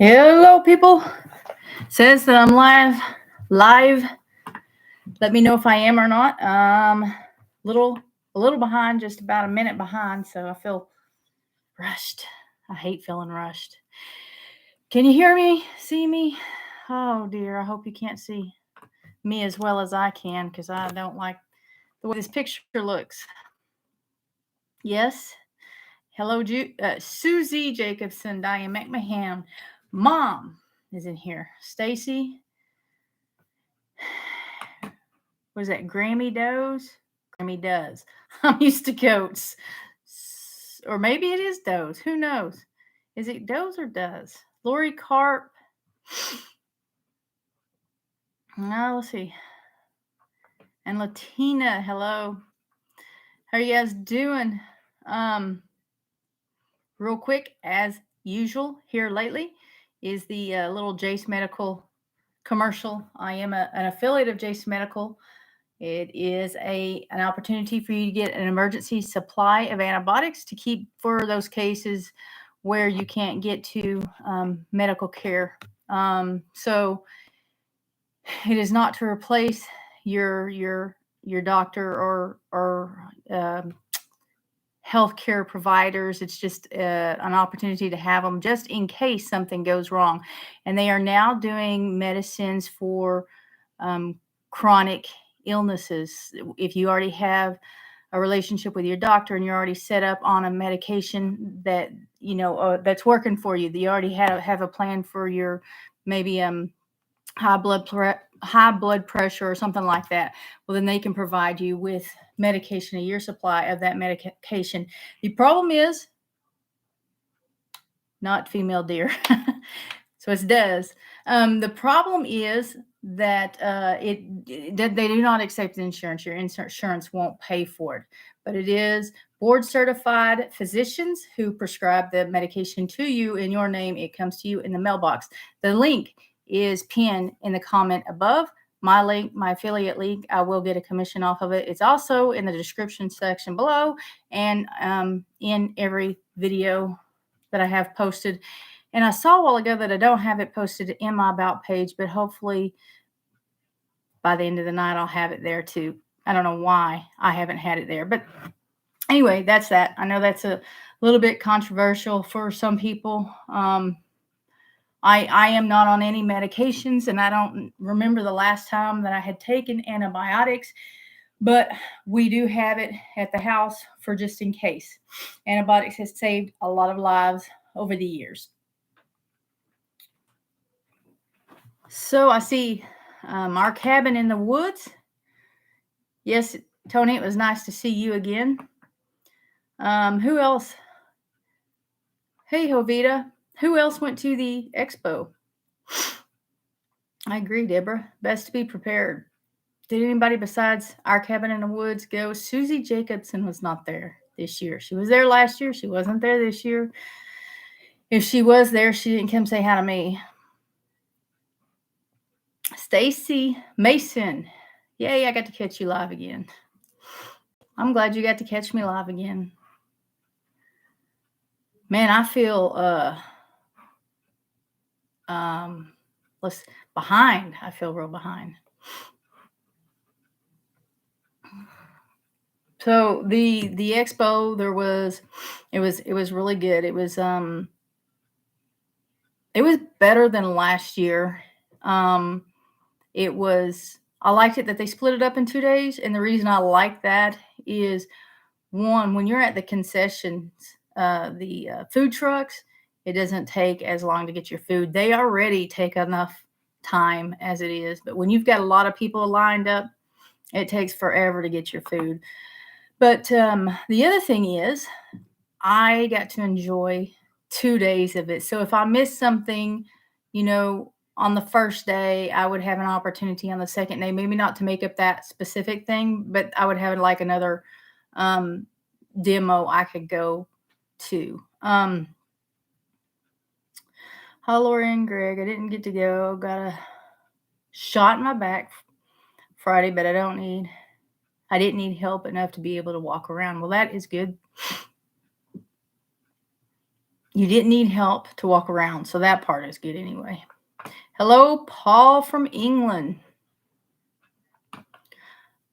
Hello, people. Says that I'm live. Let me know if I am or not. A little behind, just about a minute behind, so I feel rushed. I hate feeling rushed. Can you hear me? See me? Oh dear, I hope you can't see me as well as I can, because I don't like the way this picture looks. Yes. Hello, Susie Jacobson, Diane McMahon. Mom is in here. Stacy. What is that? Grammy Does? Grammy does. I'm used to goats. Or maybe it is does. Who knows? Is it does or does? Lorie Carp. Now let's see. And Latina, hello. How are you guys doing? Real quick, as usual, here lately is the little Jace Medical commercial. I am an affiliate of Jace Medical. It is an opportunity for you to get an emergency supply of antibiotics to keep for those cases where you can't get to medical care. So it is not to replace your doctor or healthcare providers. It's just an opportunity to have them just in case something goes wrong. And they are now doing medicines for chronic illnesses. If you already have a relationship with your doctor and you're already set up on a medication that that's working for you, that you already have a plan for your maybe high blood pressure or something like that, well, then they can provide you with medication, a year supply of that medication. The problem is not female deer. So it does. The problem is that they do not accept insurance. Your insurance won't pay for it, but it is board certified physicians who prescribe the medication to you in your name. It comes to you in the mailbox. The link is pinned in the comment above. My link, my affiliate link, I will get a commission off of it. It's also in the description section below and in every video that I have posted. And I saw a while ago that I don't have it posted in my About page, but hopefully by the end of the night, I'll have it there too. I don't know why I haven't had it there, but anyway, that's that. I know that's a little bit controversial for some people. I am not on any medications, and I don't remember the last time that I had taken antibiotics, but we do have it at the house for just in case. Antibiotics has saved a lot of lives over the years. So I see our cabin in the woods. Yes, Tony, it was nice to see you again. Who else? Hey, Jovita. Who else went to the expo? I agree, Deborah. Best to be prepared. Did anybody besides our cabin in the woods go? Susie Jacobson was not there this year. She was there last year. She wasn't there this year. If she was there, she didn't come say hi to me. Stacy Mason. Yay, I got to catch you live again. I'm glad you got to catch me live again. Man, I feel behind. I feel real behind. So the expo, it was really good. It was better than last year. I liked it that they split it up in 2 days, and the reason I like that is, one, when you're at the concessions, the food trucks, it doesn't take as long to get your food. They already take enough time as it is, but when you've got a lot of people lined up, it takes forever to get your food. But the other thing is, I got to enjoy 2 days of it. So if I missed something, on the first day, I would have an opportunity on the second day, maybe not to make up that specific thing, but I would have like another demo I could go to. Hi, Lorie and Greg. I didn't get to go. Got a shot in my back Friday, but I didn't need help enough to be able to walk around. Well, that is good. You didn't need help to walk around, so that part is good anyway. Hello, Paul from England.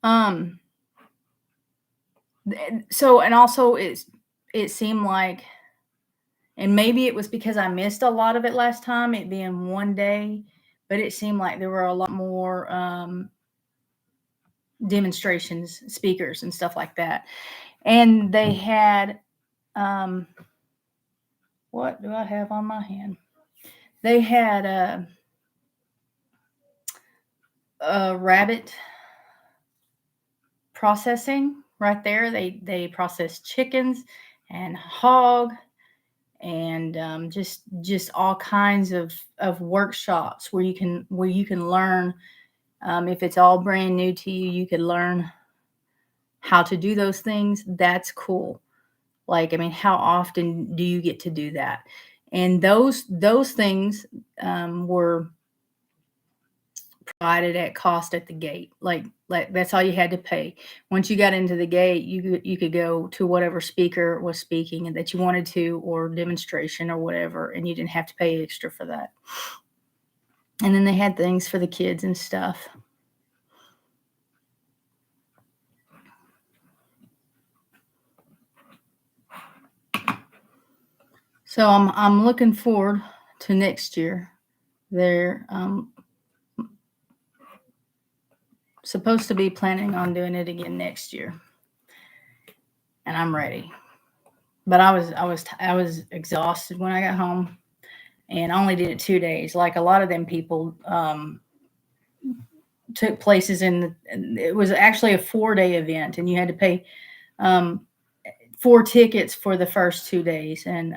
Um, so and also it seemed like, and maybe it was because I missed a lot of it last time, it being one day, but it seemed like there were a lot more demonstrations, speakers, and stuff like that. And they had, what do I have on my hand? They had a rabbit processing right there. They processed chickens and hog and just all kinds of workshops where you can learn, if it's all brand new to you, you could learn how to do those things. That's cool. Like, I mean, how often do you get to do that? And those things were provided at cost at the gate. Like that's all you had to pay. Once you got into the gate, you could go to whatever speaker was speaking and that you wanted to, or demonstration or whatever, and you didn't have to pay extra for that. And then they had things for the kids and stuff. So I'm looking forward to next year. They're supposed to be planning on doing it again next year, and I'm ready. But I was exhausted when I got home, and I only did it 2 days. Like a lot of them people took places it was actually a 4-day event, and you had to pay 4 tickets for the first 2 days, and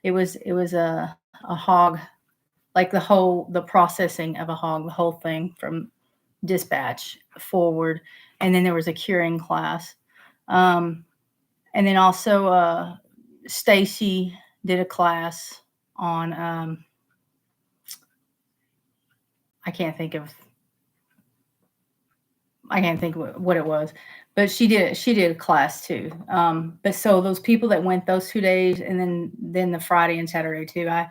it was a hog, like the processing of a hog, the whole thing from dispatch forward, and then there was a curing class, and then also Stacy did a class on I can't think of what it was, but she did a class too. But so those people that went those 2 days, and then the Friday and Saturday too, I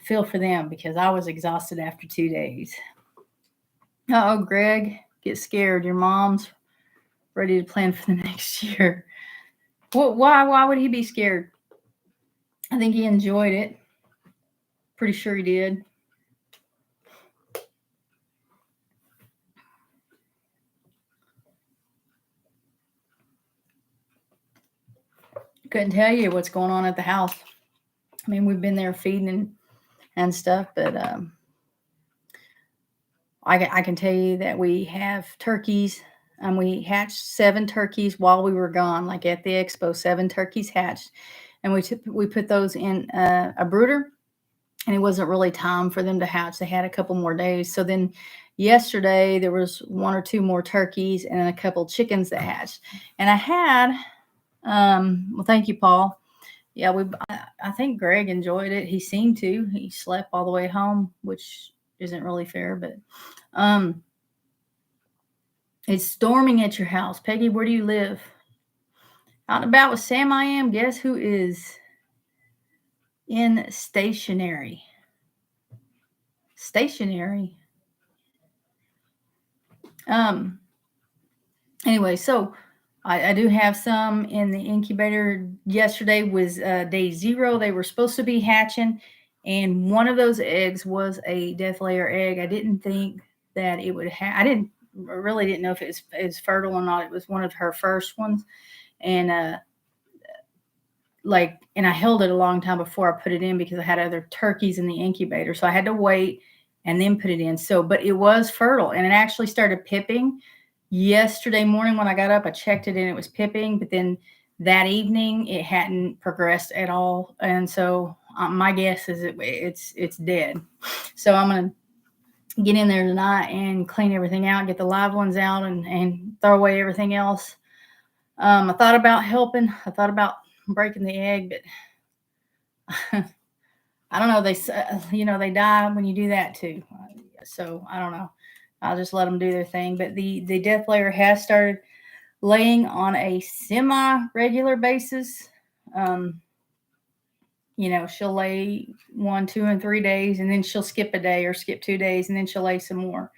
feel for them because I was exhausted after 2 days. Oh, Greg, get scared. Your mom's ready to plan for the next year. Why would he be scared? I think he enjoyed it. Pretty sure he did. Couldn't tell you what's going on at the house. I mean, we've been there feeding and stuff, but I can tell you that we have turkeys. We hatched 7 turkeys while we were gone, like at the expo. 7 turkeys hatched, and we put those in a brooder, and it wasn't really time for them to hatch. They had a couple more days. So then yesterday there was 1 or 2 more turkeys and then a couple chickens that hatched. And I had, well, thank you, Paul. Yeah, I think Greg enjoyed it. He seemed to. He slept all the way home, which isn't really fair, but it's storming at your house. Peggy, where do you live? Out and about with Sam I am. Guess who is in stationary? Stationary. Anyway, so I do have some in the incubator. Yesterday was day 0. They were supposed to be hatching, and one of those eggs was a death layer egg. I didn't think that it would have. I really didn't know if it was fertile or not. It was one of her first ones, and and I held it a long time before I put it in because I had other turkeys in the incubator, so I had to wait and then put it in. So, but it was fertile, and it actually started pipping. Yesterday morning when I got up, I checked it and it was pipping, but then that evening it hadn't progressed at all. And so my guess is it's dead. So I'm going to get in there tonight and clean everything out, get the live ones out, and throw away everything else. I thought about helping. I thought about breaking the egg, but I don't know. They die when you do that too. So I don't know. I'll just let them do their thing. But the death layer has started laying on a semi-regular basis. She'll lay 1, 2, and 3 days, and then she'll skip a day or skip 2 days, and then she'll lay some more.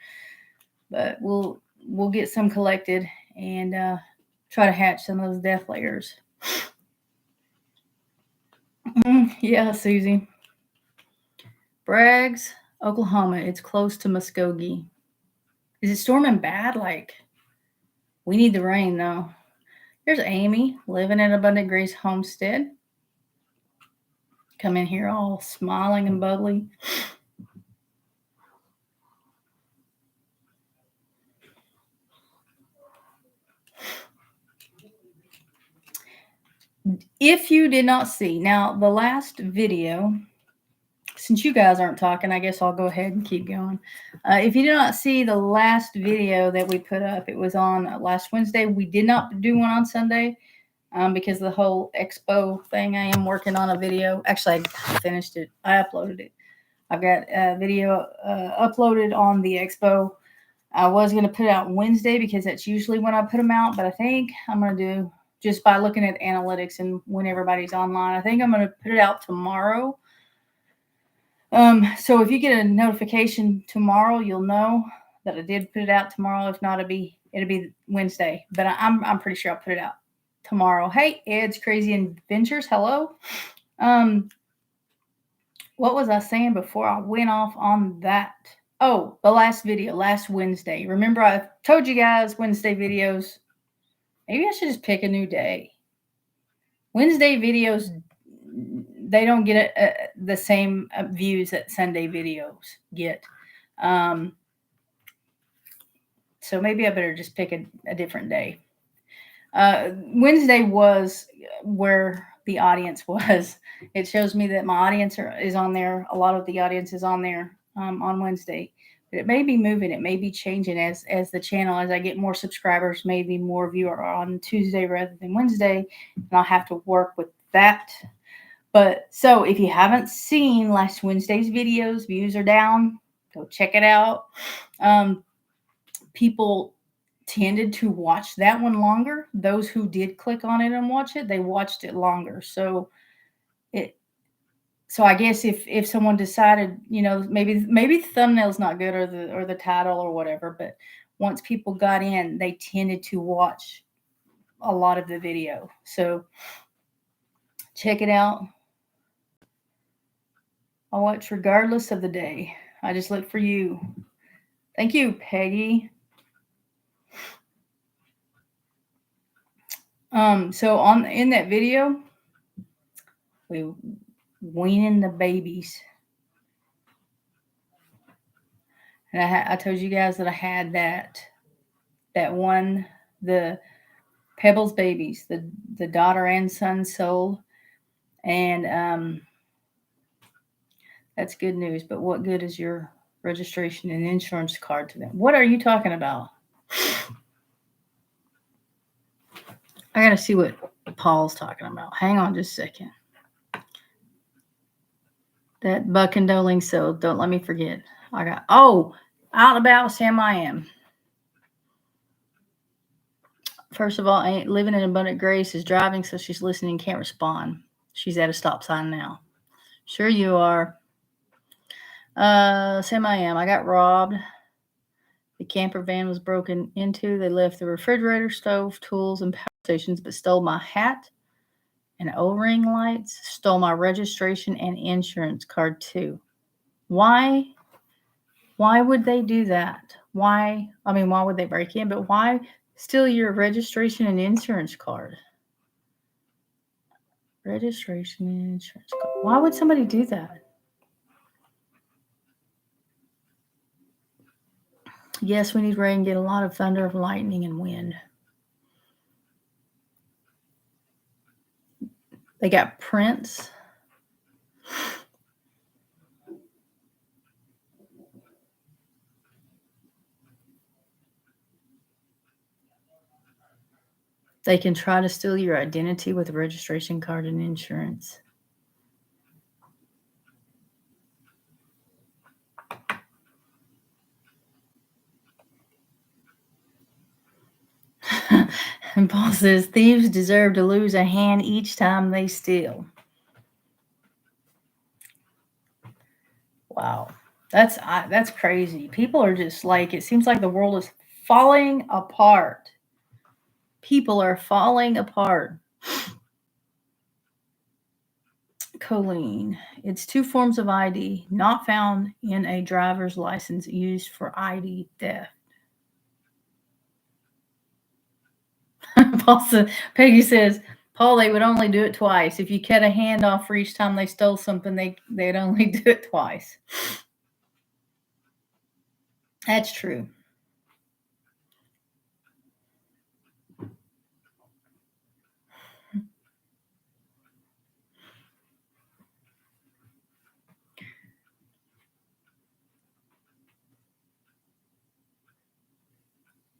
But we'll get some collected and try to hatch some of those death layers. Yeah, Susie. Braggs, Oklahoma. It's close to Muskogee. Is it storming bad? Like, we need the rain though. Here's Amy living at Abundant Grace Homestead. Come in here all smiling and bubbly. If you did not see, now the last video, since you guys aren't talking, I guess I'll go ahead and keep going. If you did not see the last video that we put up, it was on last Wednesday. We did not do one on Sunday because the whole expo thing. I am working on a video. Actually, I finished it. I uploaded it. I've got a video uploaded on the expo. I was going to put it out Wednesday because that's usually when I put them out, but I think I'm going to do, just by looking at analytics and when everybody's online, I think I'm going to put it out tomorrow. So if you get a notification tomorrow, you'll know that I did put it out tomorrow. If not, it'll be Wednesday, but I'm pretty sure I'll put it out tomorrow. Hey, Ed's Crazy Adventures. Hello. What was I saying before I went off on that? Oh, the last video, last Wednesday. Remember, I told you guys Wednesday videos. Maybe I should just pick a new day. Wednesday videos, they don't get the same views that Sunday videos get. So maybe I better just pick a different day. Wednesday was where the audience was. It shows me that my audience is on there. A lot of the audience is on there on Wednesday. But it may be moving. It may be changing as the channel, as I get more subscribers, maybe more viewer on Tuesday rather than Wednesday. And I'll have to work with that. But so if you haven't seen last Wednesday's videos, views are down. Go check it out. People tended to watch that one longer. Those who did click on it and watch it, they watched it longer. So I guess if someone decided, maybe the thumbnail's not good or the title or whatever, but once people got in, they tended to watch a lot of the video. So check it out. I'll watch regardless of the day. I just look for you. Thank you, Peggy. So in that video, we weaning the babies. And I told you guys that I had that one, the Pebbles babies, the daughter and son sold. And that's good news. But what good is your registration and insurance card to them? What are you talking about? I got to see what Paul's talking about. Hang on just a second. That Buck and Doling, so don't let me forget. Out and about Sam I am. First of all, Ain't living in Abundant Grace is driving, so she's listening, can't respond. She's at a stop sign now. Sure you are. Sam I am. I got robbed. The camper van was broken into. They left the refrigerator, stove, tools, and power stations, but stole my hat and O-ring lights, stole my registration and insurance card too. Why would they do that? Why would they break in? But why steal your registration and insurance card? Registration and insurance card. Why would somebody do that? Yes, we need rain, get a lot of thunder, lightning, and wind. They got prints. They can try to steal your identity with a registration card and insurance. And Paul says thieves deserve to lose a hand each time they steal. Wow. That's crazy. People are just like, it seems like the world is falling apart. People are falling apart. Colleen. It's two forms of ID not found in a driver's license used for ID theft. Peggy says, Paul, they would only do it twice. If you cut a hand off for each time they stole something, they'd only do it twice. That's true.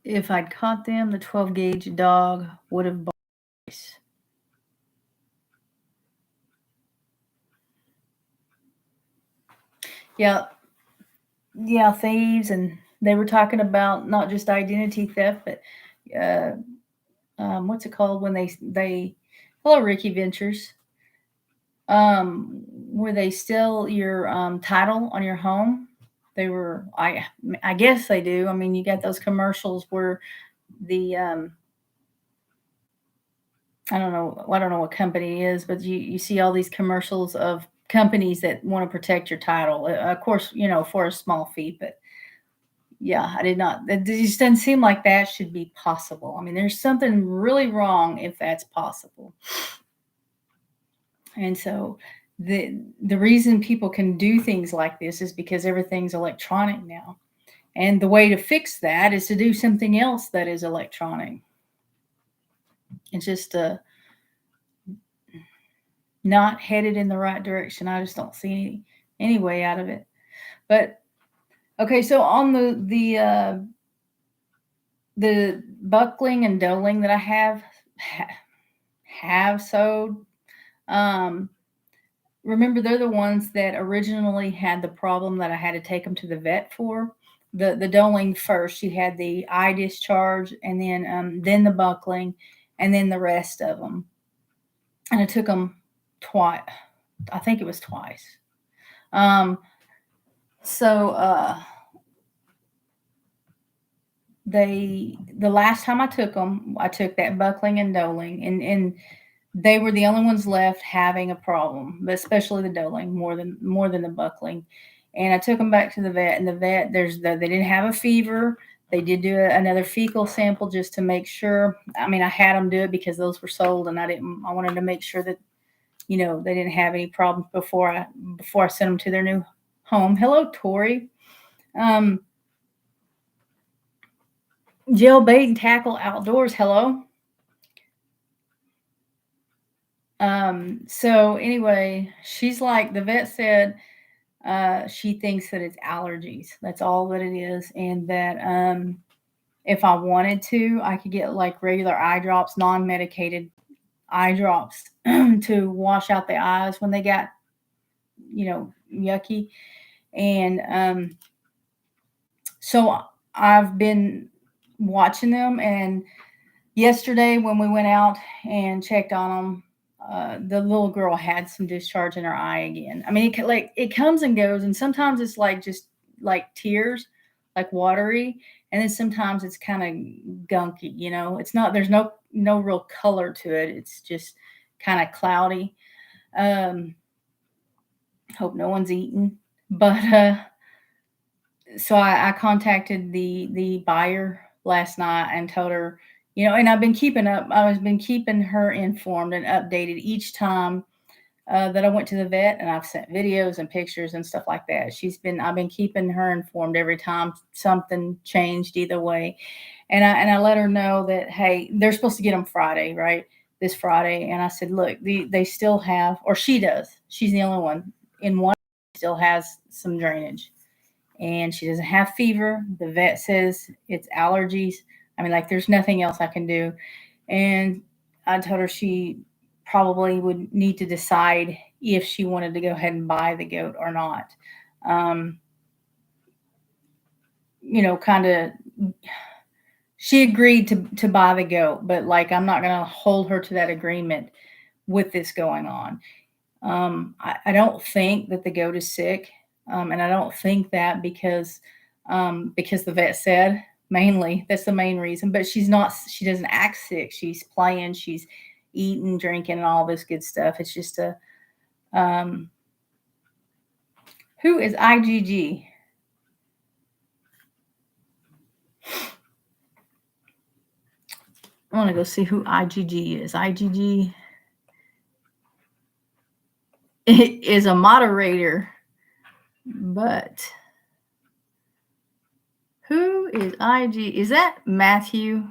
If I'd caught them, the 12 gauge dog would have barked. Yeah, yeah, thieves, and they were talking about not just identity theft, but uh, what's it called when they hello Ricky Ventures, where they steal your title on your home. They were I guess they do. I mean, you got those commercials where the I don't know what company it is, but you see all these commercials of companies that want to protect your title. Of course, for a small fee, but yeah, I did not. It just doesn't seem like that should be possible. I mean, there's something really wrong if that's possible. And so the reason people can do things like this is because everything's electronic now. And the way to fix that is to do something else that is electronic. It's just not headed in the right direction. I just don't see any way out of it. But okay, so on the buckling and doling that I have sewed, remember they're the ones that originally had the problem that I had to take them to the vet for. The doling first, you had the eye discharge, and then the buckling, and then the rest of them. And it took them twice. I think it was twice. So the last time I took them, I took that buckling and doling, and they were the only ones left having a problem, but especially the doling more than the buckling. And I took them back to the vet, and the vet they didn't have a fever. They did do another fecal sample just to make sure. I mean, I had them do it because those were sold, and I wanted to make sure that they didn't have any problems before I sent them to their new home. Hello, Tori. Jail bait and tackle outdoors. Hello. So anyway, she's like, the vet said she thinks that it's allergies. That's all that it is. And that if I wanted to, I could get like regular eye drops, non-medicated eye drops to wash out the eyes when they got, yucky. And so I've been watching them, and yesterday when we went out and checked on them, the little girl had some discharge in her eye again. I mean, it comes and goes, and sometimes it's like just like tears, like watery, and then sometimes it's kind of gunky. It's not. There's no real color to it. It's just kind of cloudy. Hope no one's eating, but so I contacted the buyer last night and told her, and I've been keeping her informed and updated each time that I went to the vet, and I've sent videos and pictures and stuff like that. I've been keeping her informed every time something changed either way. And I let her know that, hey, they're supposed to get them Friday, right? This Friday. And I said, look, they still have, or she does. She's the only one in one still has some drainage, and she doesn't have fever. The vet says it's allergies. I mean, like, there's nothing else I can do. And I told her she probably would need to decide if she wanted to go ahead and buy the goat or not. Kind of, she agreed to buy the goat, but like I'm not gonna hold her to that agreement with this going on. I don't think that the goat is sick, and I don't think that because the vet said mainly that's the main reason. But she's not. She doesn't act sick. She's playing. She's eating, drinking, and all this good stuff. It's just a who is IGG? I want to go see who IGG is. IGG is a moderator, but who is IG? Is that Matthew?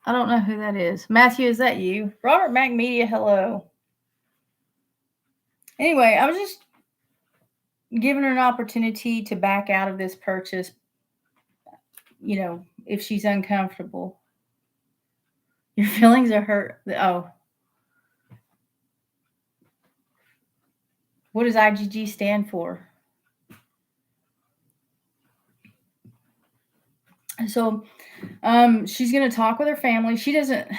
I don't know who that is. Matthew, is that you? Robert Mac Media, hello. Anyway, I was just giving her an opportunity to back out of this purchase, if she's uncomfortable. Your feelings are hurt. Oh. What does IGG stand for? So she's going to talk with her family. She doesn't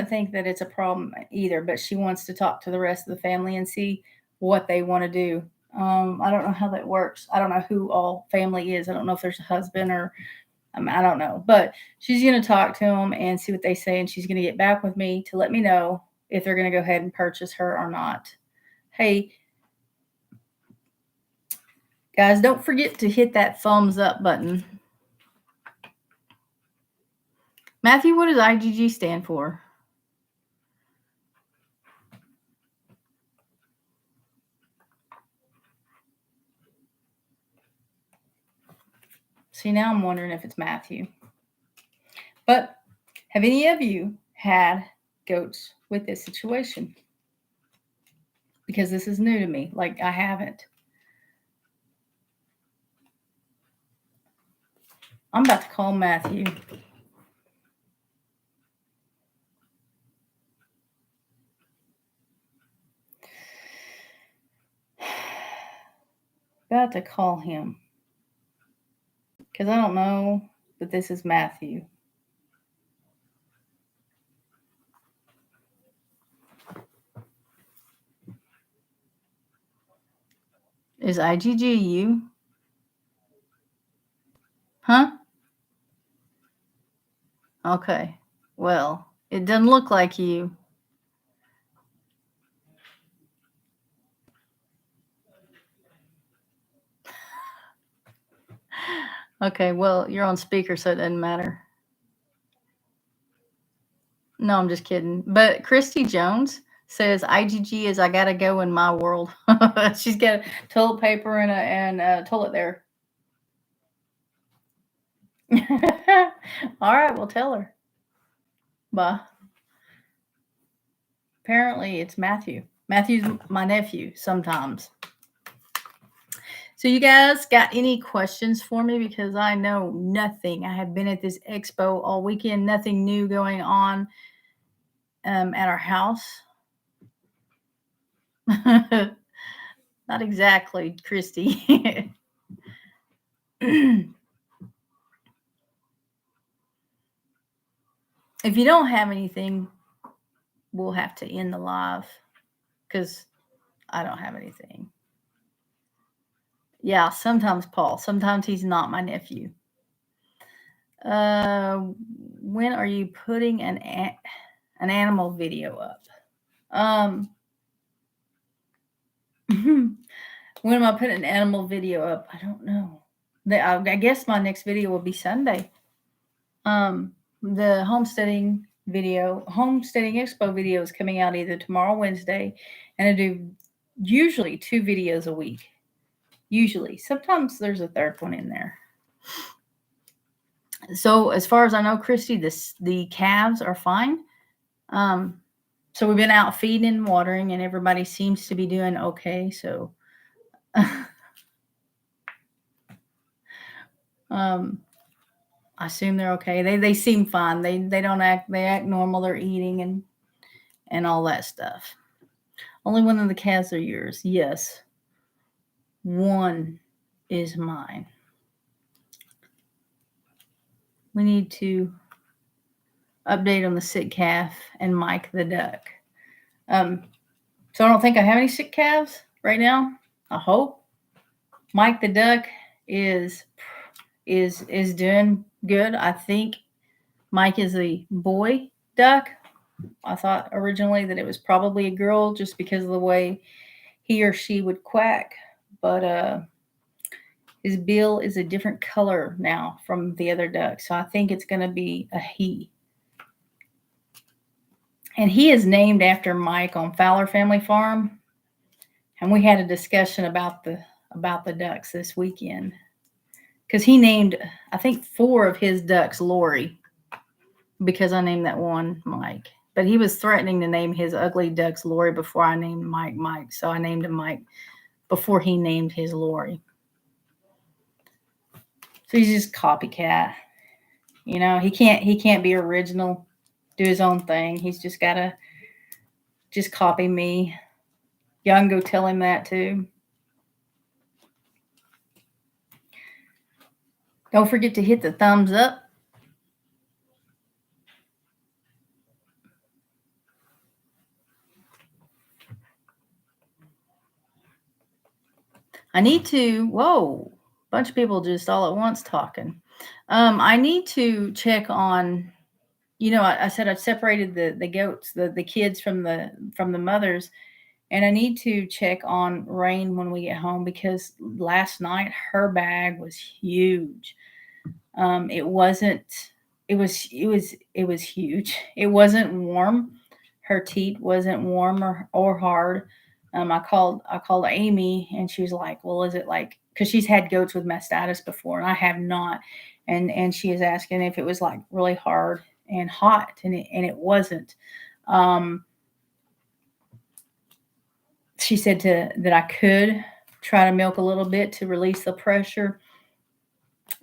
think that it's a problem either, but she wants to talk to the rest of the family and see what they want to do. I don't know how that works. I don't know who all family is. I don't know if there's a husband or I don't know, but she's going to talk to them and see what they say. And she's going to get back with me to let me know if they're going to go ahead and purchase her or not. Hey, guys, don't forget to hit that thumbs up button. Matthew, what does IGG stand for? See, now I'm wondering if it's Matthew. But have any of you had goats with this situation? Because this is new to me. Like, I haven't. I'm about to call Matthew. About to call him. Because I don't know that this is Matthew. Is IGG you? Huh? Okay. Well, it doesn't look like you. Okay, well, you're on speaker, so it doesn't matter. No, I'm just kidding. But Christy Jones says IGG is I gotta go in my world. She's got toilet paper and a toilet there. All right, we'll tell her. Bye. Apparently, it's Matthew. Matthew's my nephew sometimes. So you guys got any questions for me? Because I know nothing. I have been at this expo all weekend. Nothing new going on at our house. Not exactly, Christy. If you don't have anything, we'll have to end the live because I don't have anything. Yeah, sometimes Paul. Sometimes he's not my nephew. When are you putting an animal video up? When am I putting an animal video up? I don't know. I guess my next video will be Sunday. The homesteading expo video is coming out either tomorrow or Wednesday, and I do usually 2 videos a week. Usually. Sometimes there's a third one in there. So as far as I know, Christy, the calves are fine. So we've been out feeding and watering, and everybody seems to be doing okay. So I assume they're okay. They seem fine. They don't act. They act normal. They're eating and all that stuff. Only one of the calves are yours. Yes. One is mine. we need to update on the sick calf and Mike the duck. So I don't think I have any sick calves right now. I hope Mike the duck is doing good. I think Mike is a boy duck. I thought originally that it was probably a girl just because of the way he or she would quack, but his bill is a different color now from the other duck, so I think it's going to be a he. And he is named after Mike on Fowler Family Farm, and we had a discussion about the ducks this weekend because he named, I think, 4 of his ducks Lorie because I named that one Mike. But he was threatening to name his ugly ducks Lorie before I named Mike. So I named him Mike before he named his Lorie. So he's just copycat. You know, he can't be original, do his own thing. He's just gotta just copy me. Y'all can go tell him that too. Don't forget to hit the thumbs up. I need to, whoa, bunch of people just all at once talking. I need to check on, you know, I said I separated the goats, the kids from the mothers, and I need to check on Rain when we get home because last night her bag was huge. It wasn't. It was huge. It wasn't warm. Her teat wasn't warm or hard. I called Amy and she was like, "Well, is it like?" Because she's had goats with mastitis before and I have not, and she is asking if it was like really hard and hot, and it wasn't. Um, she said that I could try to milk a little bit to release the pressure,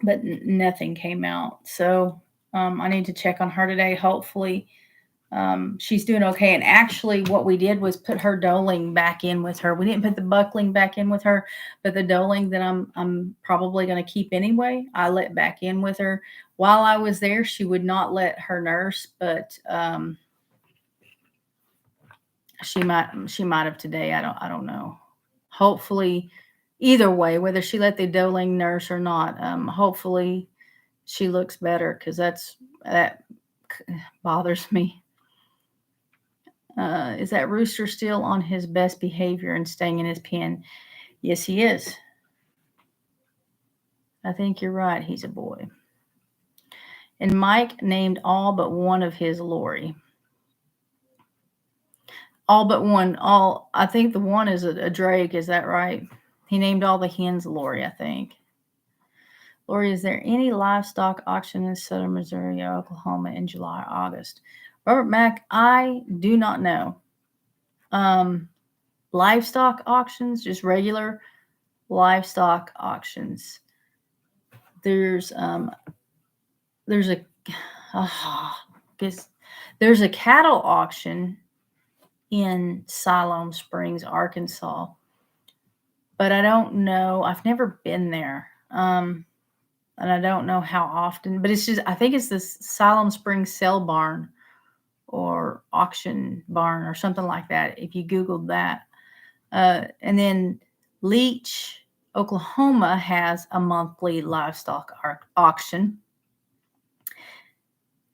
but nothing came out. So I need to check on her today. Hopefully, she's doing okay. And actually, what we did was put her doling back in with her. We didn't put the buckling back in with her, but the doling that I'm probably going to keep anyway, I let back in with her. While I was there, she would not let her nurse, but she might have today. I don't know. Hopefully, either way, whether she let the doling nurse or not, hopefully she looks better because that bothers me. Is that rooster still on his best behavior and staying in his pen? Yes, he is. I think you're right. He's a boy. And Mike named all but one of his Lorie. All but one. I think the one is a Drake. Is that right? He named all the hens Lorie, I think. Lorie, is there any livestock auction in southern Missouri or Oklahoma in July, August? Robert Mack, I do not know. Livestock auctions, just regular livestock auctions. There's a guess there's a cattle auction in Siloam Springs, Arkansas, but I don't know. I've never been there, and I don't know how often. But it's just I think it's this Siloam Springs sale barn or auction barn or something like that. If you Googled that, and then Leach, Oklahoma has a monthly livestock auction.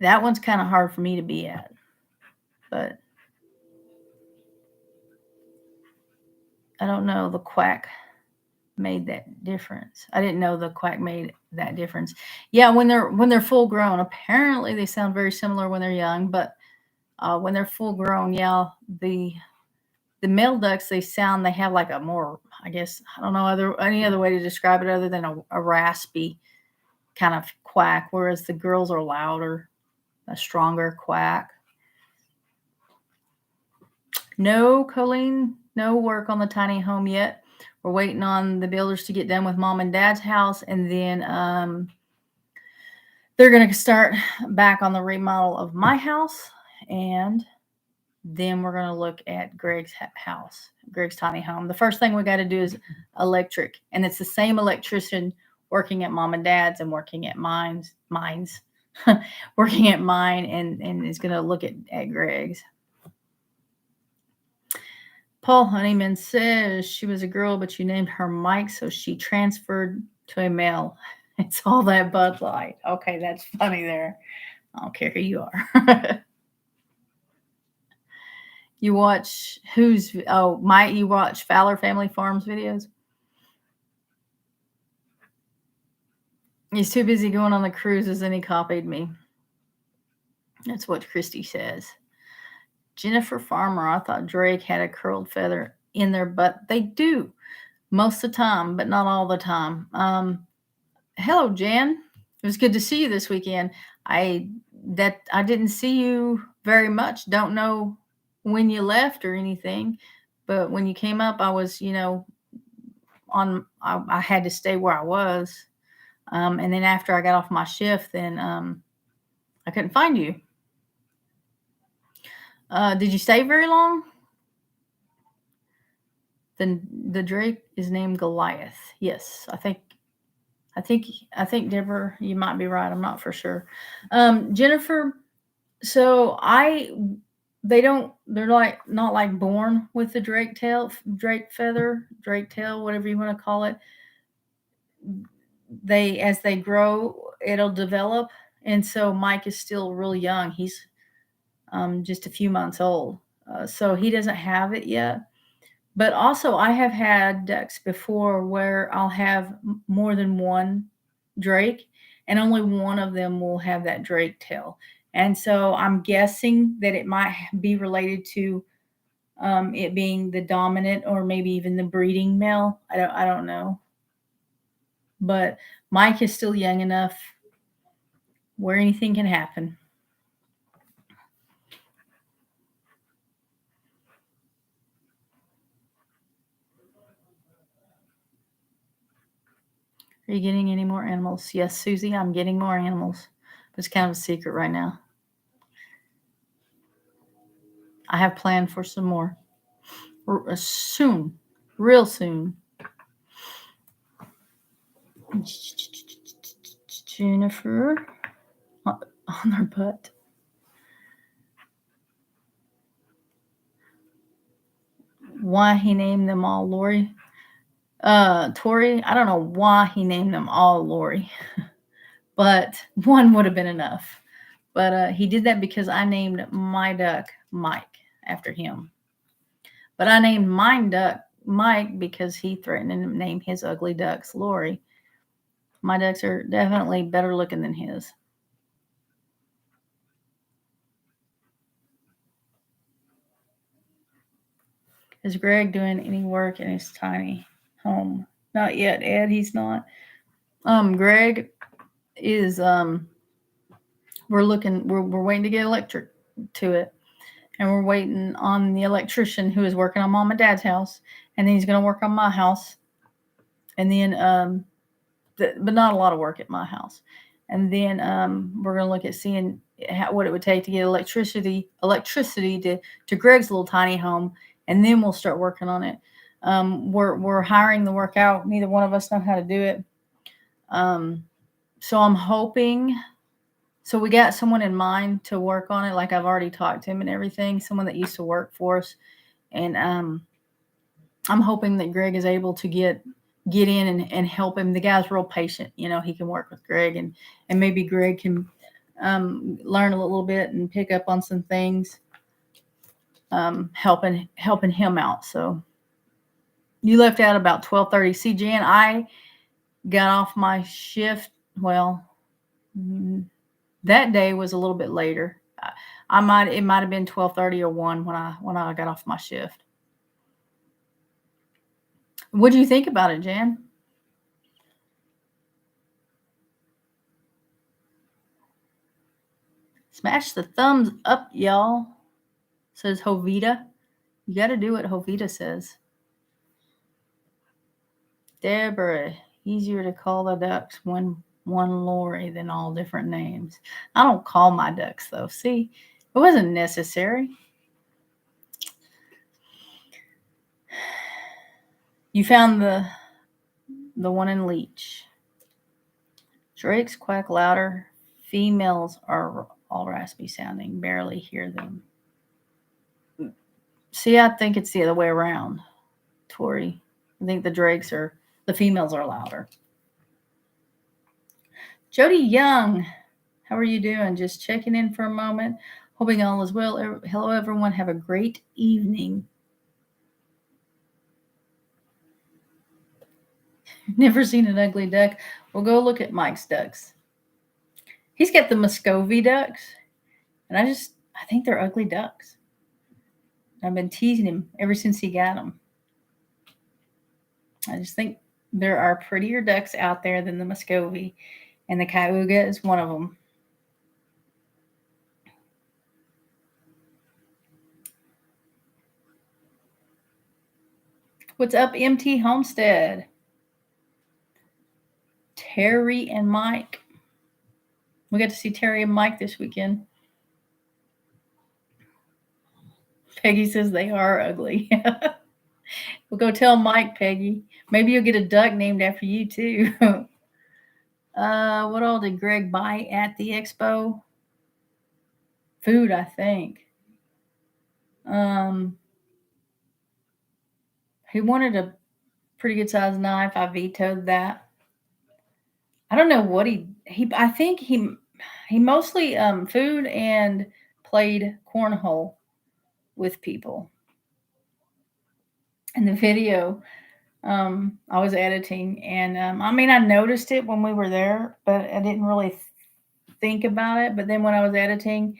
That one's kind of hard for me to be at, but I don't know. The quack made that difference. I didn't know the quack made that difference. Yeah, when they're full grown, apparently they sound very similar when they're young, but when they're full grown, yeah, the male ducks they have like a more, I guess, I don't know any other way to describe it other than a raspy kind of quack, whereas the girls are louder, a stronger quack. No, Colleen, no work on the tiny home yet. We're waiting on the builders to get done with mom and dad's house, and then they're going to start back on the remodel of my house, and then we're going to look at Greg's house, Greg's tiny home. The first thing we got to do is electric, and it's the same electrician working at mom and dad's and working at mine's. working at mine and is going to look at Greg's. Paul Honeyman says she was a girl, but you named her Mike, so she transferred to a male. It's all that Bud Light. Okay, that's funny there. I don't care who you are. You watch Mike, you watch Fowler Family Farms videos? He's too busy going on the cruises and he copied me. That's what Christy says. Jennifer Farmer, I thought Drake had a curled feather in their butt. They do most of the time, but not all the time. Hello, Jan. It was good to see you this weekend. I didn't see you very much. Don't know when you left or anything, but when you came up, I was, I had to stay where I was. And then after I got off my shift, then I couldn't find you. Did you stay very long? Then the Drake is named Goliath. Yes, I think Deborah, you might be right. I'm not for sure. Jennifer, so they're not like born with the Drake tail, Drake feather, Drake tail, whatever you want to call it. As they grow, it'll develop. And so Mike is still really young. He's just a few months old. So he doesn't have it yet. But also, I have had ducks before where I'll have more than one drake, and only one of them will have that drake tail. And so I'm guessing that it might be related to it being the dominant or maybe even the breeding male. I don't know. But Mike is still young enough where anything can happen. Are you getting any more animals? Yes, Susie, I'm getting more animals. But it's kind of a secret right now. I have planned for some more soon, real soon. Jennifer on her butt. Why he named them all Lorie? Tori, I don't know why he named them all Lorie, but one would have been enough. But he did that because I named my duck Mike after him. But I named mine duck Mike because he threatened to name his ugly ducks Lorie. My ducks are definitely better looking than his. Is Greg doing any work in his tiny home? Not yet, Ed. He's not. Greg is we're waiting to get electric to it, and we're waiting on the electrician who is working on Mom and Dad's house, and then he's going to work on my house, and then but not a lot of work at my house, and then we're going to look at seeing what it would take to get electricity to Greg's little tiny home, and then we'll start working on it. We're hiring the work out. Neither one of us know how to do it. So I'm hoping. So we got someone in mind to work on it. Like I've already talked to him and everything. Someone that used to work for us, and I'm hoping that Greg is able to get in and help him. The guy's real patient. He can work with Greg, and maybe Greg can learn a little bit and pick up on some things, helping him out. So you left out about 12:30. See, Jan, I got off my shift. Well, that day was a little bit later. It might have been 12:30 or 1 when I got off my shift. What do you think about it, Jan? Smash the thumbs up, y'all, says Hovita. You got to do what Hovita says. Deborah, easier to call the ducks when one Lorie than all different names. I don't call my ducks, though. See, it wasn't necessary. You found the one in Leech. Drakes quack louder, Females are all raspy sounding. Barely hear them. See, I think it's the other way around, Tori. I think the females are louder. Jody Young, how are you doing? Just checking in for a moment. Hoping all is well. Hello, everyone. Have a great evening. Never seen an ugly duck. Well, go look at Mike's ducks. He's got the Muscovy ducks, and I think they're ugly ducks. I've been teasing him ever since he got them. I just think there are prettier ducks out there than the Muscovy, and the Cayuga is one of them. What's up, MT Homestead? Terry and Mike. We got to see Terry and Mike this weekend. Peggy says they are ugly. We'll go tell Mike, Peggy. Maybe you'll get a duck named after you, too. What all did Greg buy at the expo? Food, I think. He wanted a pretty good sized knife. I vetoed that. I don't know what I think he mostly food and played cornhole with people. In the video I was editing, and I noticed it when we were there, but I didn't really think about it. But then when I was editing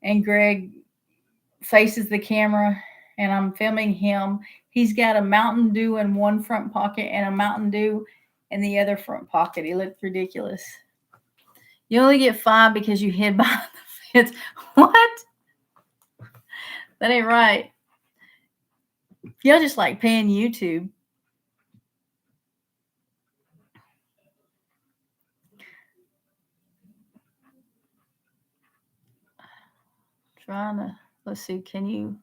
and Greg faces the camera and I'm filming him, he's got a Mountain Dew in one front pocket and a Mountain Dew in the other front pocket. He looked ridiculous. You only get 5 because you hid behind the fence. What? That ain't right. Y'all just like paying YouTube. Trying to, let's see, can you?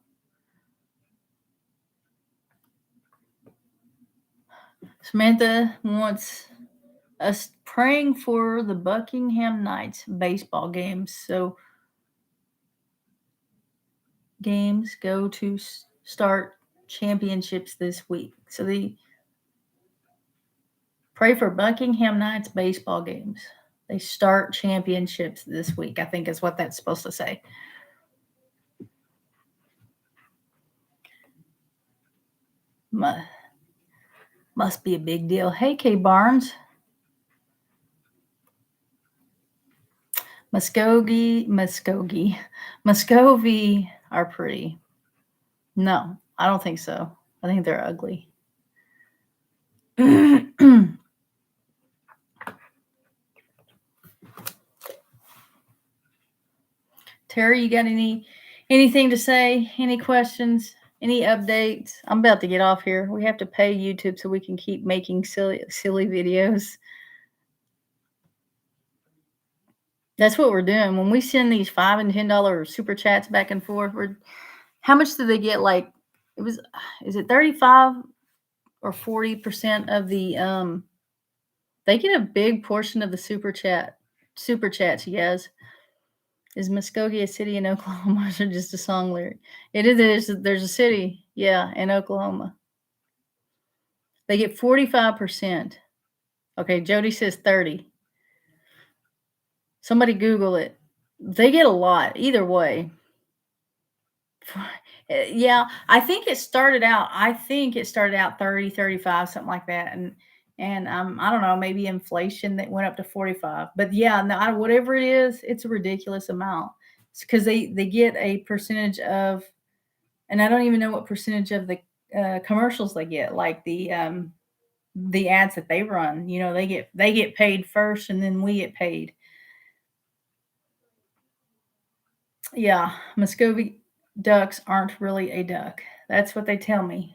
Samantha wants us praying for the Buckingham Knights baseball games. So games go to start championships this week. So they pray for Buckingham Knights baseball games. They start championships this week, I think is what that's supposed to say. Must be a big deal. Hey, K Barnes. Muscovy are pretty. No, I don't think so. I think they're ugly. Terry, you got anything to say? Any questions? Any updates? I'm about to get off here. We have to pay YouTube so we can keep making silly videos. That's what we're doing. When we send these $5 and $10 super chats back and forth, how much do they get? Like, is it 35 or 40% of the they get a big portion of the super chats, you guys. Is Muskogee a city in Oklahoma or just a song lyric? It is. There's a city, yeah, in Oklahoma. They get 45%. Okay, Jody says 30. Somebody Google it. They get a lot either way. Yeah, I think it started out 30, 35, something like that. And I don't know, maybe inflation that went up to 45. But yeah, no, whatever it is, it's a ridiculous amount. It's because they get a percentage of, and I don't even know what percentage of the commercials they get, like the ads that they run. You know, they get paid first, and then we get paid. Yeah, Muscovy ducks aren't really a duck. That's what they tell me.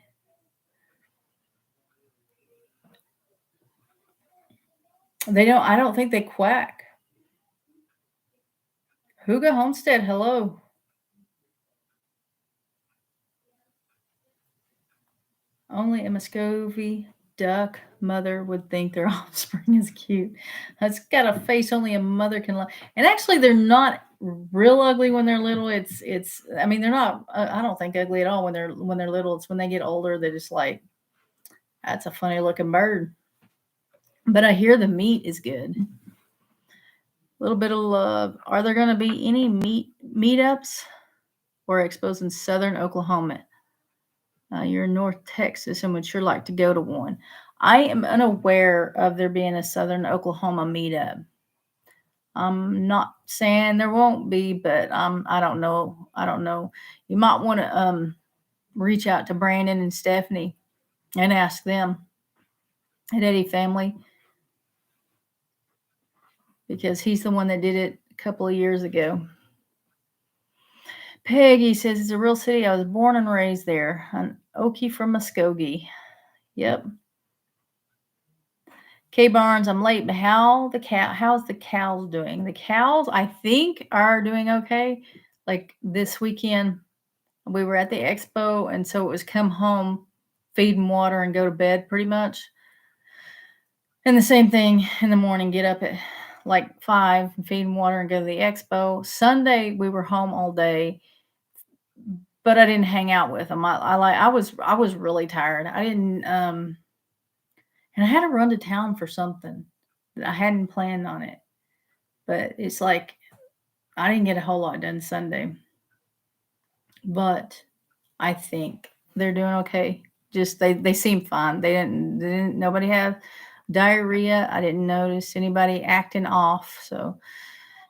I don't think they quack. Huga Homestead, hello. Only a Muscovy duck mother would think their offspring is cute. It's got a face only a mother can love. And actually, they're not real ugly when they're little. It's. I mean, they're not. I don't think ugly at all when they're little. It's when they get older they're just like, that's a funny looking bird. But I hear the meat is good. A little bit of love. Are there going to be any meetups or expos in Southern Oklahoma? You're in North Texas and would sure like to go to one. I am unaware of there being a Southern Oklahoma meetup. I'm not saying there won't be, but I don't know. I don't know. You might want to reach out to Brandon and Stephanie and ask them at Eddie Family, because he's the one that did it a couple of years ago. Peggy says it's a real city. I was born and raised there. An Okie from Muskogee. Yep. K Barnes, I'm late, but how's the cows doing? The cows, I think, are doing okay. Like this weekend, we were at the expo, and so it was come home, feed them water, and go to bed pretty much. And the same thing in the morning, get up at like 5 and feed them water and go to the expo. Sunday, we were home all day, but I didn't hang out with them. I was really tired. I didn't and I had to run to town for something. I hadn't planned on it. But it's like I didn't get a whole lot done Sunday. But I think they're doing okay. Just they seem fine. They didn't nobody have diarrhea. I didn't notice anybody acting off. So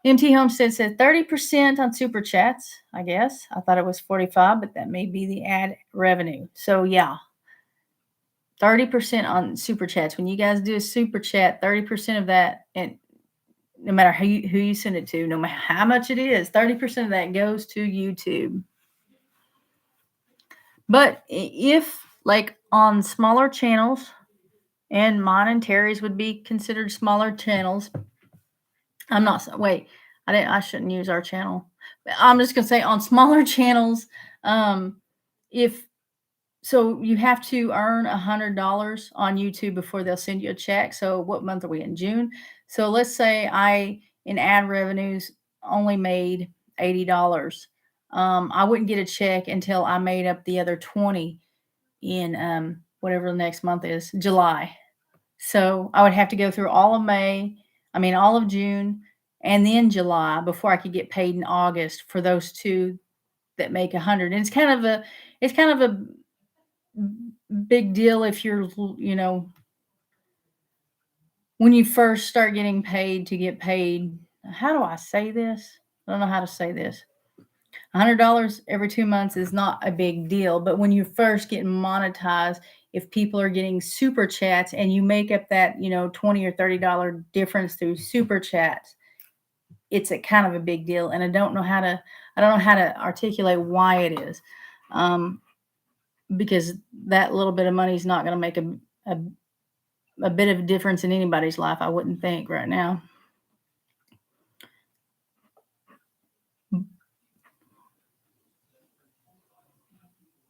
MT Homestead said 30% on super chats, I guess. I thought it was 45, but that may be the ad revenue. So yeah. 30% on super chats. When you guys do a super chat, 30% of that, and no matter who you send it to, no matter how much it is, 30% of that goes to YouTube. But if, like, on smaller channels, and mine and Terry's would be considered smaller channels. I'm not, wait, I shouldn't use our channel. I'm just going to say on smaller channels, if, so you have to earn $100 on YouTube before they'll send you a check. So what month are we in? June. So let's say in ad revenues, only made $80. I wouldn't get a check until I made up the other 20 in whatever the next month is, July. So I would have to go through all of June, and then July before I could get paid in August for those two that make 100. And it's kind of a big deal if you're, when you first start getting paid to get paid. How do I say this? I don't know how to say this. $100 every 2 months is not a big deal, but when you first get monetized, if people are getting super chats and you make up that, $20 or $30 difference through super chats, it's a kind of a big deal. And I don't know how to articulate why it is. Because that little bit of money is not going to make a bit of a difference in anybody's life, I wouldn't think right now.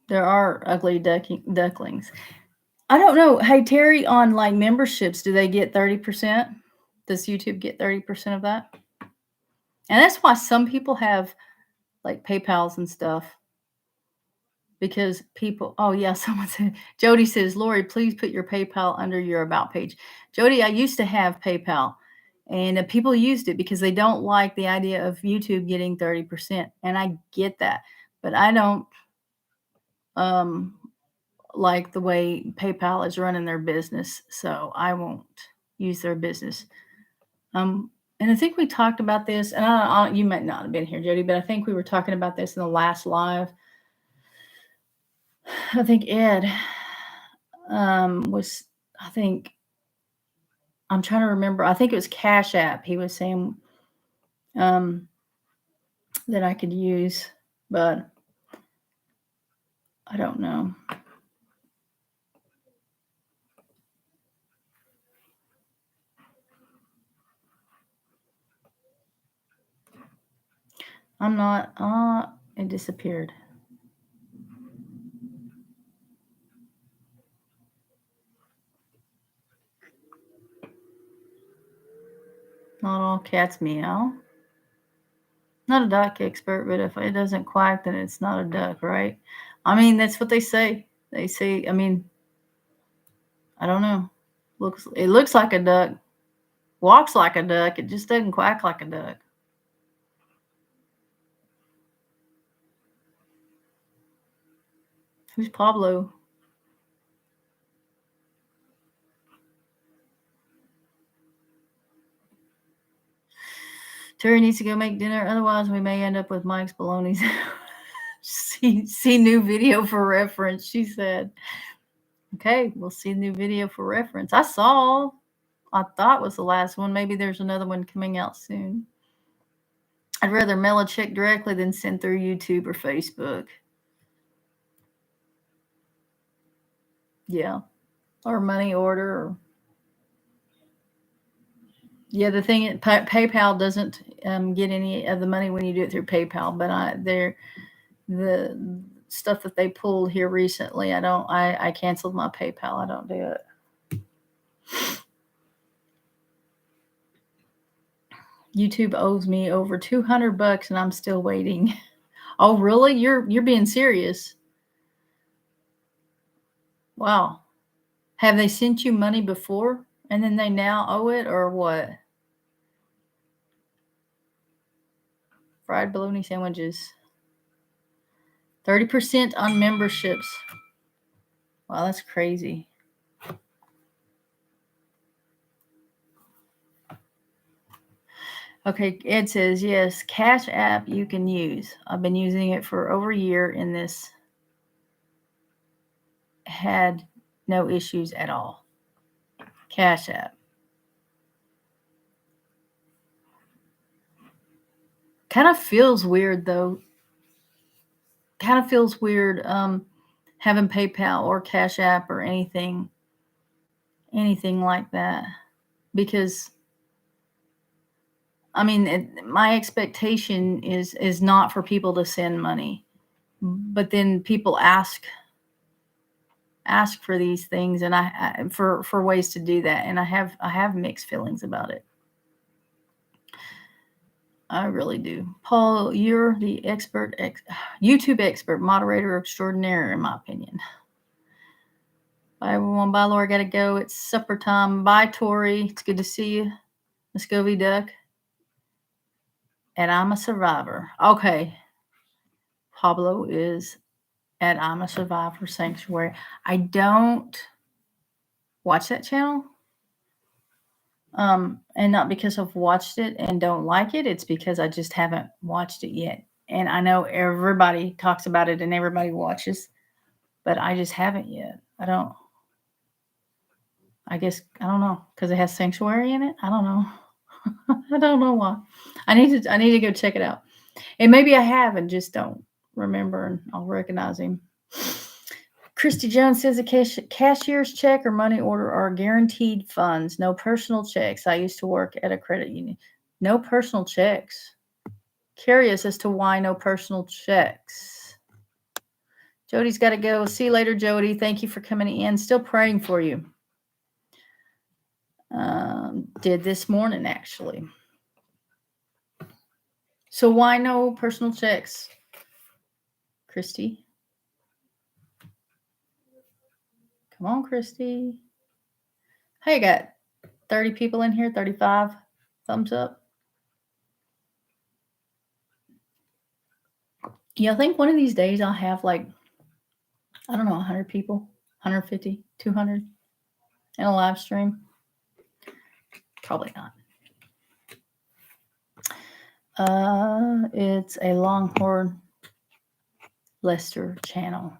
There are ugly ducklings. I don't know. Hey, Terry, on like memberships, do they get 30%? Does YouTube get 30% of that? And that's why some people have like PayPals and stuff. Because people, oh yeah, someone said, Jody says, Lorie, please put your PayPal under your about page. Jody, I used to have PayPal, and people used it because they don't like the idea of YouTube getting 30%. And I get that, but I don't like the way PayPal is running their business. So I won't use their business. And I think we talked about this, and you might not have been here, Jody, but I think we were talking about this in the last live. I think Ed I'm trying to remember. I think it was Cash App. He was saying that I could use, but I don't know. I'm not. It disappeared. Not all cats meow. Not a duck expert, but if it doesn't quack, then it's not a duck, right? I mean, that's what they say. They say, I mean, I don't know. It looks like a duck, walks like a duck. It just doesn't quack like a duck. Who's Pablo? Terry needs to go make dinner. Otherwise, we may end up with Mike's bologna. see new video for reference, she said. Okay, we'll see new video for reference. I thought was the last one. Maybe there's another one coming out soon. I'd rather mail a check directly than send through YouTube or Facebook. Yeah. Or money order. Or... Yeah, the thing, PayPal doesn't get any of the money when you do it through PayPal, but the stuff that they pulled here recently, I canceled my PayPal. I don't do it. YouTube owes me over $200 and I'm still waiting. Oh, really? You're being serious? Wow. Have they sent you money before and then they now owe it, or what? Fried bologna sandwiches. 30% on memberships. Wow, that's crazy. Okay, Ed says, yes, Cash App you can use. I've been using it for over a year and this had no issues at all. Cash App. Kind of feels weird though. Kind of feels weird having PayPal or Cash App or anything like that, because I mean, my expectation is not for people to send money, but then people ask for these things, and I for ways to do that, and I have mixed feelings about it. I really do. Paul, you're the YouTube expert, moderator extraordinaire, in my opinion. Bye, everyone. Bye, Laura. Gotta go. It's supper time. Bye, Tori. It's good to see you. Muscovy Duck. And I'm a survivor. Okay. Pablo is at I'm a Survivor Sanctuary. I don't watch that channel. And not because I've watched it and don't like it. It's because I just haven't watched it yet. And I know everybody talks about it and everybody watches, but I just haven't yet. I don't know, because it has sanctuary in it. I don't know. I don't know why. I need to go check it out. And maybe I have and just don't remember, and I'll recognize him. Christy Jones says a cashier's check or money order are guaranteed funds. No personal checks. I used to work at a credit union. No personal checks. Curious as to why no personal checks. Jody's got to go. See you later, Jody. Thank you for coming in. Still praying for you. Did this morning, actually. So why no personal checks, Christy? Come on, Christy. Hey, I got 30 people in here, 35 thumbs up. Yeah, I think one of these days I'll have like, I don't know, 100 people, 150, 200 in a live stream. Probably not. It's a Longhorn Lester channel.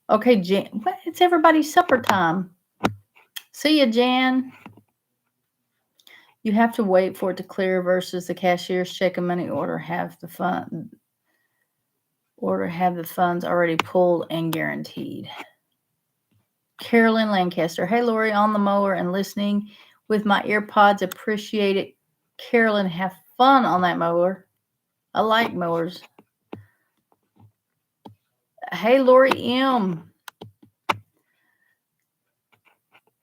Okay, Jan. What? It's everybody's supper time. See ya, Jan. You have to wait for it to clear versus the cashier's check and money order have the funds already pulled and guaranteed. Carolyn Lancaster. Hey, Lorie, on the mower and listening with my earpods. Appreciate it. Carolyn, have fun on that mower. I like mowers. Hey, Lorie M.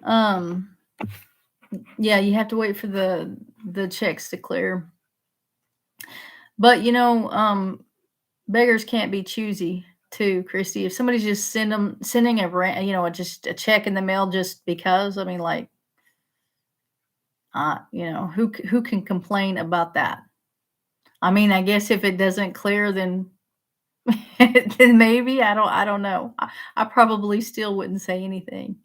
Um, yeah, you have to wait for the checks to clear. But beggars can't be choosy too, Christy. If somebody's just sending just a check in the mail just because, I mean, like, who can complain about that? I mean, I guess if it doesn't clear, then then maybe I don't know. I probably still wouldn't say anything.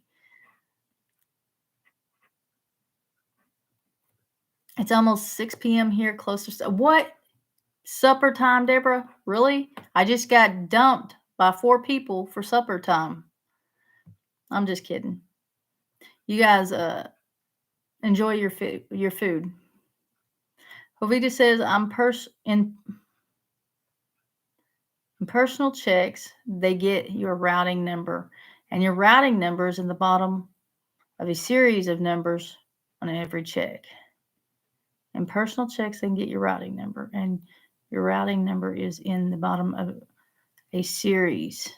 It's almost 6 p.m. here, closer. What? Supper time, Deborah? Really? I just got dumped by 4 people for supper time. I'm just kidding. You guys enjoy your food. Jovita says I'm in personal checks, they get your routing number, and your routing number is in the bottom of a series of numbers on every check. In personal checks, they can get your routing number, and your routing number is in the bottom of a series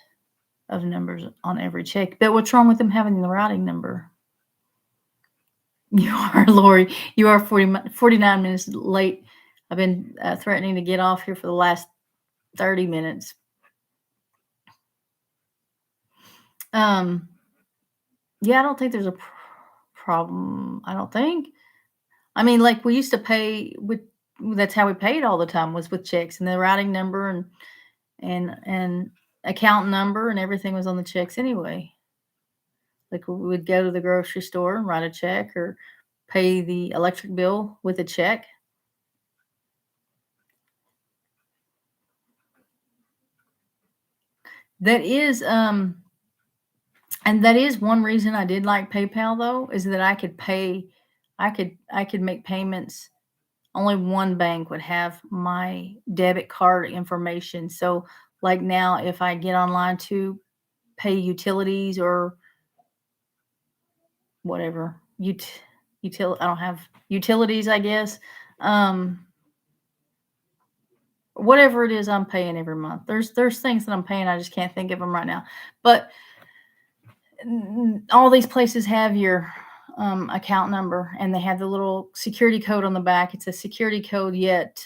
of numbers on every check. But what's wrong with them having the routing number? You are, Lorie. You are 49 minutes late. I've been threatening to get off here for the last 30 minutes. Yeah, I don't think there's a problem. I don't think. I mean, like we used to pay with. That's how we paid all the time, was with checks, and the routing number and account number and everything was on the checks anyway. Like we would go to the grocery store and write a check, or pay the electric bill with a check. That is and that is one reason I did like PayPal, though, is that I could make payments. Only one bank would have my debit card information. So like now, if I get online to pay utilities or whatever, I don't have utilities, I guess. Um Whatever it is I'm paying every month. There's things that I'm paying, I just can't think of them right now. But all these places have your account number, and they have the little security code on the back. It's a security code, yet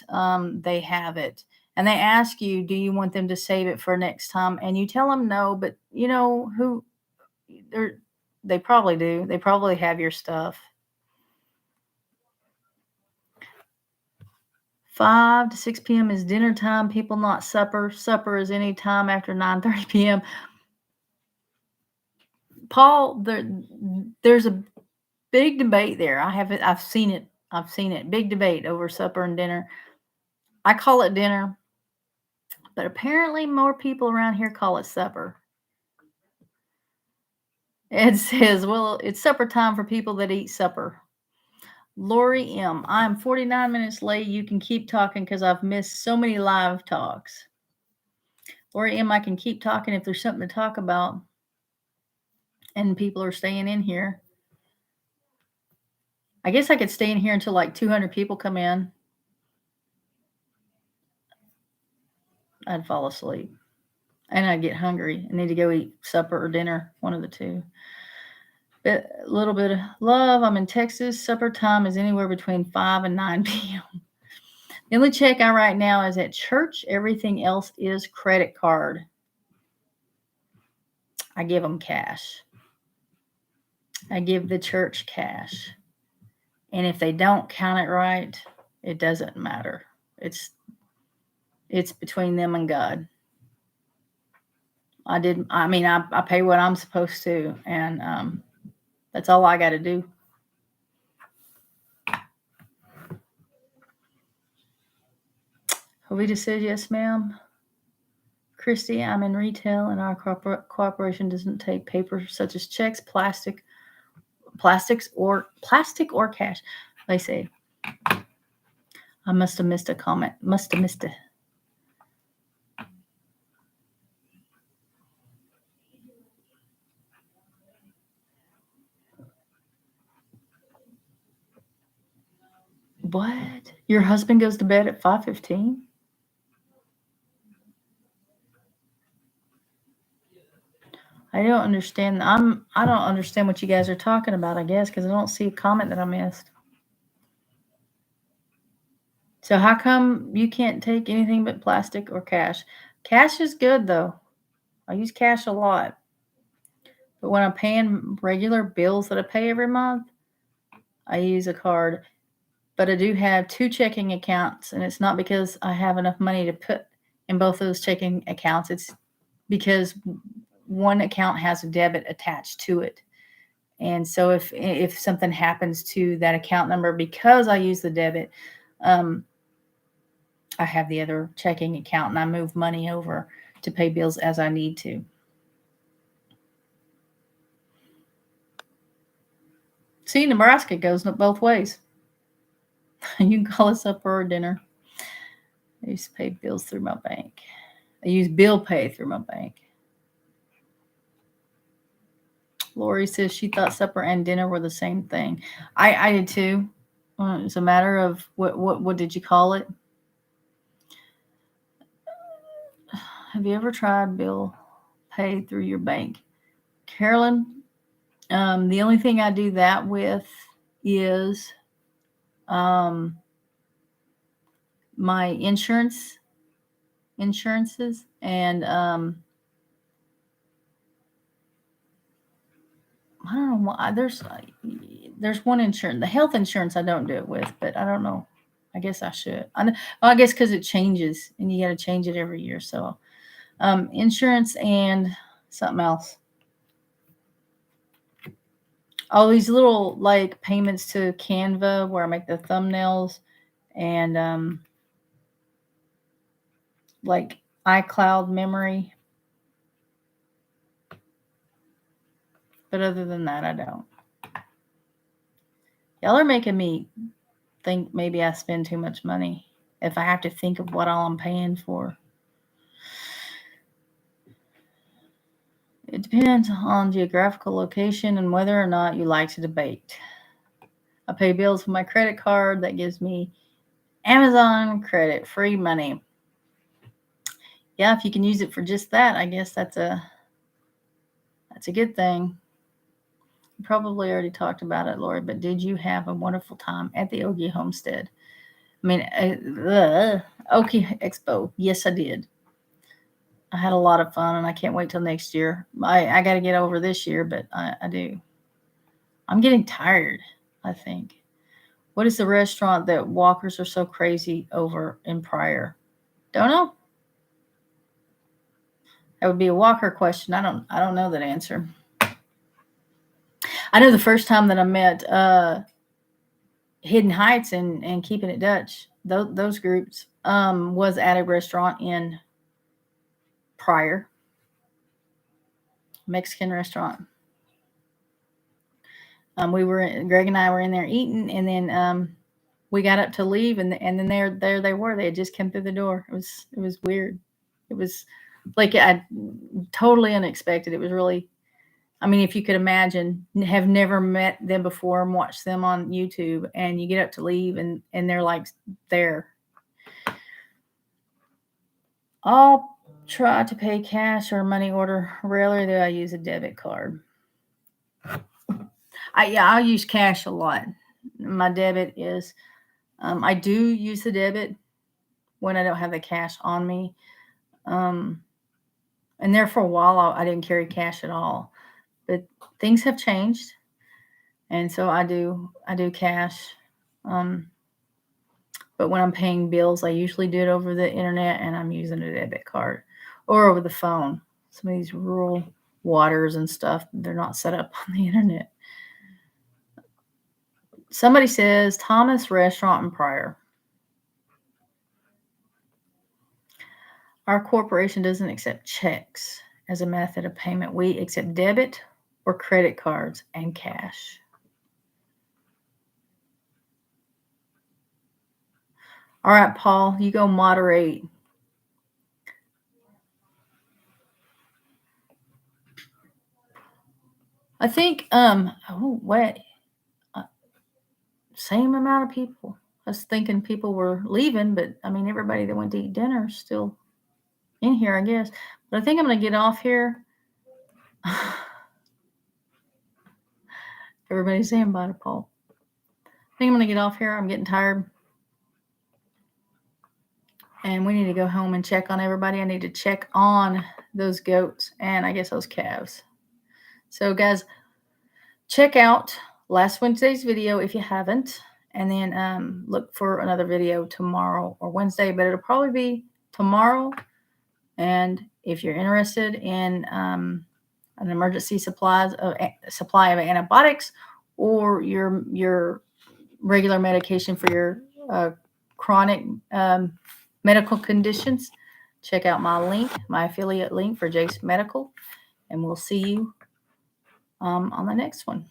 they have it. And they ask you, do you want them to save it for next time? And you tell them no, but you know who they probably do. They probably have your stuff. 5 to 6 p.m. is dinner time. People, not supper. Supper is any time after 9:30 p.m. Paul, there's a big debate there. I've seen it. I've seen it. Big debate over supper and dinner. I call it dinner, but apparently more people around here call it supper. Ed says, well, it's supper time for people that eat supper. Lorie M, I'm 49 minutes late. You can keep talking because I've missed so many live talks. Lorie M, I can keep talking if there's something to talk about and people are staying in here. I guess I could stay in here until like 200 people come in. I'd fall asleep. And I'd get hungry. I need to go eat supper or dinner, one of the two. A little bit of love. I'm in Texas. Supper time is anywhere between 5 and 9 p.m. The only check I write now is at church. Everything else is credit card. I give them cash. I give the church cash. And if they don't count it right, it doesn't matter. It's between them and God. I pay what I'm supposed to, and that's all I got to do. Jovita says, yes, ma'am. Christy, I'm in retail, and our cooperation doesn't take paper such as checks, plastic or cash. They say. I must have missed a comment. Must have missed it. What? Your husband goes to bed at 5:15? I don't understand. I don't understand what you guys are talking about, I guess, because I don't see a comment that I missed. So how come you can't take anything but plastic or cash? Cash is good though. I use cash a lot. But when I'm paying regular bills that I pay every month, I use a card. But I do have two checking accounts, and it's not because I have enough money to put in both those checking accounts. It's because one account has a debit attached to it. And so if something happens to that account number because I use the debit, I have the other checking account and I move money over to pay bills as I need to. See, Nebraska goes both ways. You can call it supper or dinner. I used to pay bills through my bank. I use bill pay through my bank. Lorie says she thought supper and dinner were the same thing. I did too. It's a matter of what did you call it? Have you ever tried bill pay through your bank? Carolyn, the only thing I do that with is my insurances, and I don't know why there's one insurance, the health insurance I don't do it with, but I don't know. I guess I should. I guess because it changes and you got to change it every year. So insurance and something else. All these little like payments to Canva where I make the thumbnails, and like iCloud memory. But other than that, I don't. Y'all are making me think maybe I spend too much money if I have to think of what all I'm paying for. It depends on geographical location and whether or not you like to debate. I pay bills with my credit card. That gives me Amazon credit, free money. Yeah, if you can use it for just that, I guess that's a good thing. You probably already talked about it, Lorie, but did you have a wonderful time at the Ogie Homestead? I mean, Okie Expo. Yes, I did. I had a lot of fun, and I can't wait till next year. I got to get over this year, but I do. I'm getting tired, I think. What is the restaurant that walkers are so crazy over in Pryor? Don't know. That would be a walker question. I don't know that answer. I know the first time that I met Hidden Heights and Keeping It Dutch, those groups, was at a restaurant in Pryor, Mexican restaurant. Greg and I were in there eating, and then we got up to leave, and then there they were. They had just come through the door. It was weird. It was like I totally unexpected. It was really, I mean, if you could imagine, have never met them before and watched them on YouTube, and you get up to leave, and they're like there. I'll try to pay cash or money order. Rarely do I use a debit card. I'll use cash a lot. My debit is, I do use the debit when I don't have the cash on me. And there for a while, I didn't carry cash at all. But things have changed, and so I do cash. But when I'm paying bills, I usually do it over the internet, and I'm using a debit card or over the phone. Some of these rural waters and stuff, they're not set up on the internet. Somebody says Thomas Restaurant in Pryor. Our corporation doesn't accept checks as a method of payment. We accept debit or credit cards and cash. All right, Paul, you go moderate. I think, same amount of people. I was thinking people were leaving, but I mean, everybody that went to eat dinner is still in here, I guess. But I think I'm going to get off here. Everybody's saying bye to Paul. I think I'm going to get off here. I'm getting tired. And we need to go home and check on everybody. I need to check on those goats and I guess those calves. So, guys, check out last Wednesday's video if you haven't. And then look for another video tomorrow or Wednesday. But it'll probably be tomorrow. And if you're interested in an emergency supply of antibiotics or your regular medication for your chronic medical conditions, check out my link, my affiliate link for Jace Medical, and we'll see you on the next one.